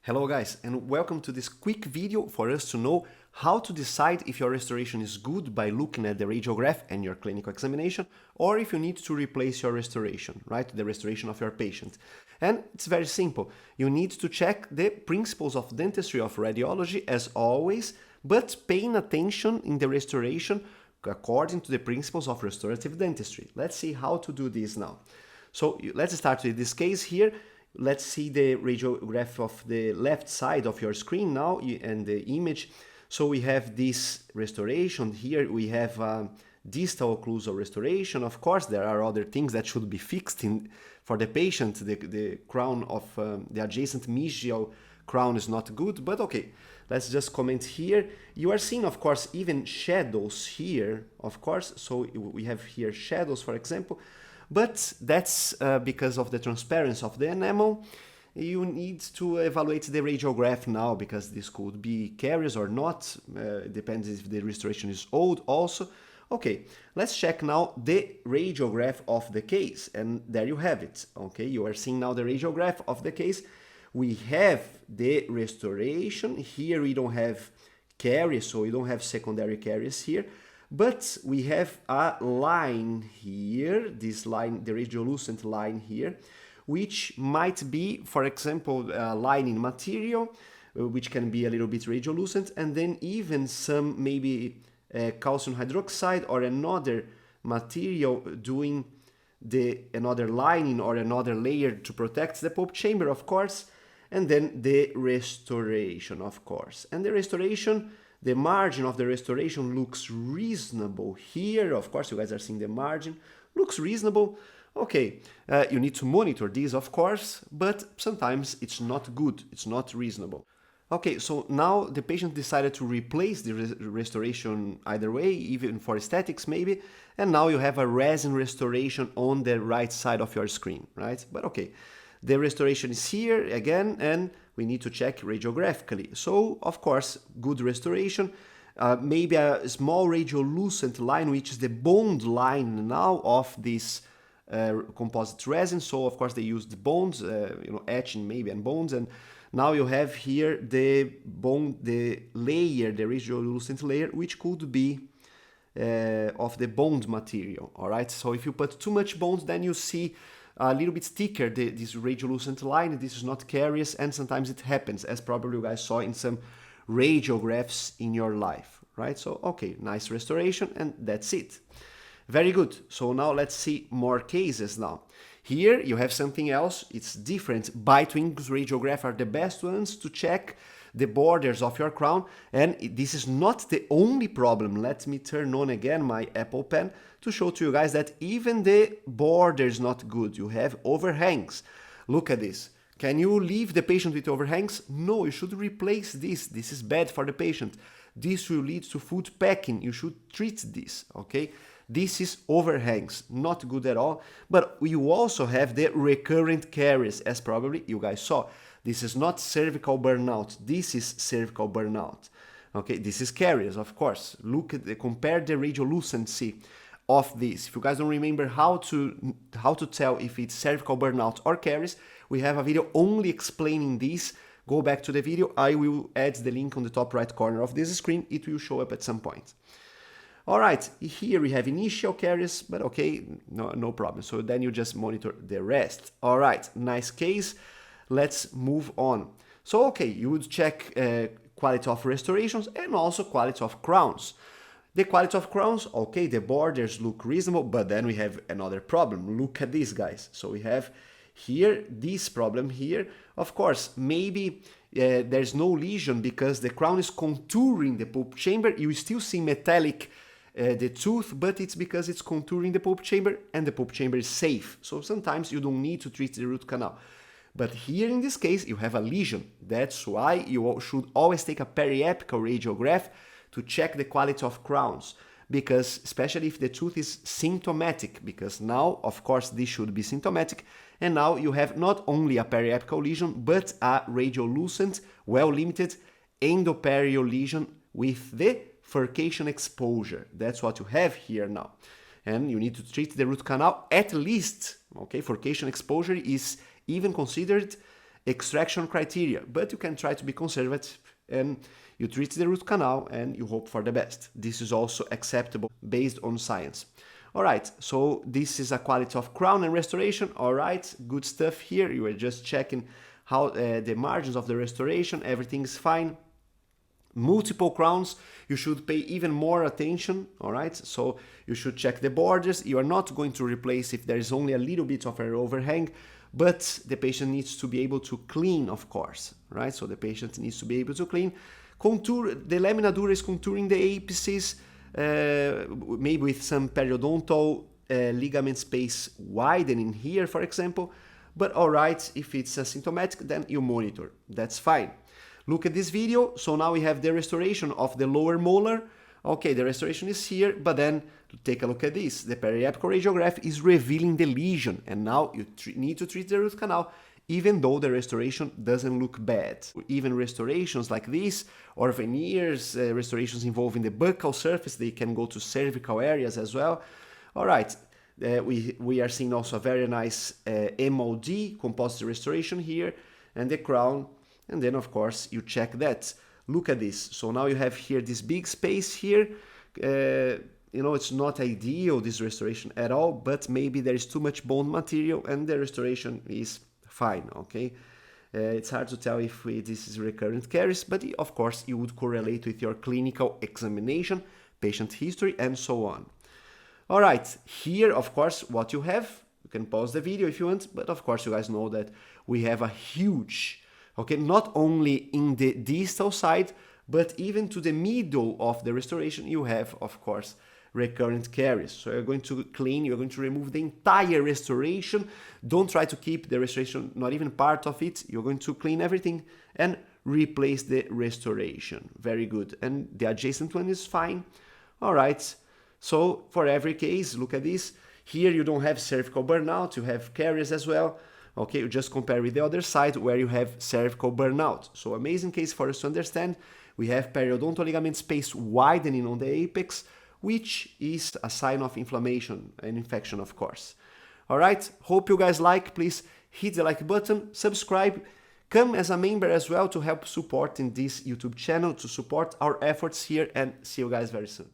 Hello guys, and welcome to this quick video for us to know how to decide if your restoration is good by looking at the radiograph and your clinical examination, or if you need to replace your restoration, right? The restoration of your patient. And it's very simple. You need to check the principles of dentistry of radiology as always, but paying attention in the restoration according to the principles of restorative dentistry. Let's see how to do this now. So let's start with this case here. Let's see the radiograph of the left side of your screen now and the image. So we have this restoration here. We have distal occlusal restoration. Of course, there are other things that should be fixed for the patient. The crown of the adjacent mesial crown is not good, but okay. Let's just comment here. You are seeing, of course, even shadows here, of course. So we have here shadows, for example. But that's because of the transparency of the enamel. You need to evaluate the radiograph now because this could be caries or not. Depends if the restoration is old also. Okay, let's check now the radiograph of the case. And there you have it. Okay, you are seeing now the radiograph of the case. We have the restoration. Here we don't have caries, so we don't have secondary caries here. But we have a line here, this line, the radiolucent line here, which might be, for example, a line in material, which can be a little bit radiolucent, and then even some maybe calcium hydroxide or another material doing another lining or another layer to protect the pulp chamber, of course, and then the restoration, of course. And the restoration, the margin of the restoration looks reasonable here. Of course, you guys are seeing the margin. Looks reasonable. Okay, you need to monitor this, of course, but sometimes it's not good. It's not reasonable. Okay, so now the patient decided to replace the restoration either way, even for aesthetics maybe, and now you have a resin restoration on the right side of your screen, right? But okay, the restoration is here again, and we need to check radiographically. So, of course, good restoration. Maybe a small radiolucent line, which is the bond line now of this composite resin. So, of course, they used bonds, etching maybe and bonds. And now you have here the bond, the layer, the radiolucent layer, which could be of the bond material. All right. So, if you put too much bonds, then you see a little bit thicker, this radiolucent line. This is not carious, and sometimes it happens, as probably you guys saw in some radiographs in your life, right? So, okay, nice restoration, and that's it. Very good. So now let's see more cases now. Here you have something else. It's different. Bite-wings radiograph are the best ones to check the borders of your crown, and this is not the only problem. Let me turn on again my Apple Pen to show to you guys that even the border is not good. You have overhangs. Look at this. Can you leave the patient with overhangs? No, you should replace this. This is bad for the patient. This will lead to food packing. You should treat this, okay? This is overhangs, not good at all. But you also have the recurrent caries, as probably you guys saw. This is not cervical burnout. This is cervical burnout. Okay, this is caries, of course. Compare the radiolucency of this. If you guys don't remember how to tell if it's cervical burnout or caries, we have a video only explaining this. Go back to the video. I will add the link on the top right corner of this screen. It will show up at some point. All right, here we have initial caries, but okay, no problem. So then you just monitor the rest. All right, nice case. Let's move on. So, okay, you would check quality of restorations and also quality of crowns. The quality of crowns, okay, the borders look reasonable, but then we have another problem. Look at this, guys. So we have here this problem here. Of course, maybe there's no lesion because the crown is contouring the pulp chamber. You still see metallic the tooth, but it's because it's contouring the pulp chamber and the pulp chamber is safe. So sometimes you don't need to treat the root canal. But here in this case, you have a lesion. That's why you should always take a periapical radiograph to check the quality of crowns. Because especially if the tooth is symptomatic, because now, of course, this should be symptomatic. And now you have not only a periapical lesion, but a radiolucent, well-limited endoperial lesion with the furcation exposure. That's what you have here now. And you need to treat the root canal at least. Okay, furcation exposure is even considered extraction criteria, but you can try to be conservative and you treat the root canal and you hope for the best. This is also acceptable based on science. All right, so this is a quality of crown and restoration. All right, good stuff here. You are just checking how the margins of the restoration, everything is fine. Multiple crowns, you should pay even more attention, all right? So you should check the borders. You are not going to replace if there is only a little bit of an overhang, but the patient needs to be able to clean, of course, right? So the patient needs to be able to clean. Contour, the lamina dura is contouring the apices, maybe with some periodontal ligament space widening here, for example. But all right, if it's asymptomatic, then you monitor. That's fine. Look at this video. So now we have the restoration of the lower molar. Okay, the restoration is here, but then take a look at this. The periapical radiograph is revealing the lesion, and now you need to treat the root canal, even though the restoration doesn't look bad. Even restorations like this, or veneers, restorations involving the buccal surface, they can go to cervical areas as well. All right, we are seeing also a very nice MOD, composite restoration here, and the crown. And then, of course, you check that. Look at this. So now you have here this big space here. You know, it's not ideal, this restoration at all, but maybe there is too much bone material and the restoration is fine, okay? It's hard to tell if this is recurrent caries, but of course, you would correlate with your clinical examination, patient history, and so on. All right, here, of course, what you have, you can pause the video if you want, but of course, you guys know that we have a huge, okay, not only in the distal side, but even to the middle of the restoration, you have, of course, recurrent caries. So you're going to clean, you're going to remove the entire restoration. Don't try to keep the restoration, not even part of it. You're going to clean everything and replace the restoration. Very good. And the adjacent one is fine. All right. So for every case, look at this. Here you don't have cervical burnout, you have caries as well. Okay, you just compare with the other side where you have cervical burnout. So amazing case for us to understand. We have periodontal ligament space widening on the apex, which is a sign of inflammation and infection, of course. All right, hope you guys like. Please hit the like button, subscribe, come as a member as well to help supporting this YouTube channel, to support our efforts here, and see you guys very soon.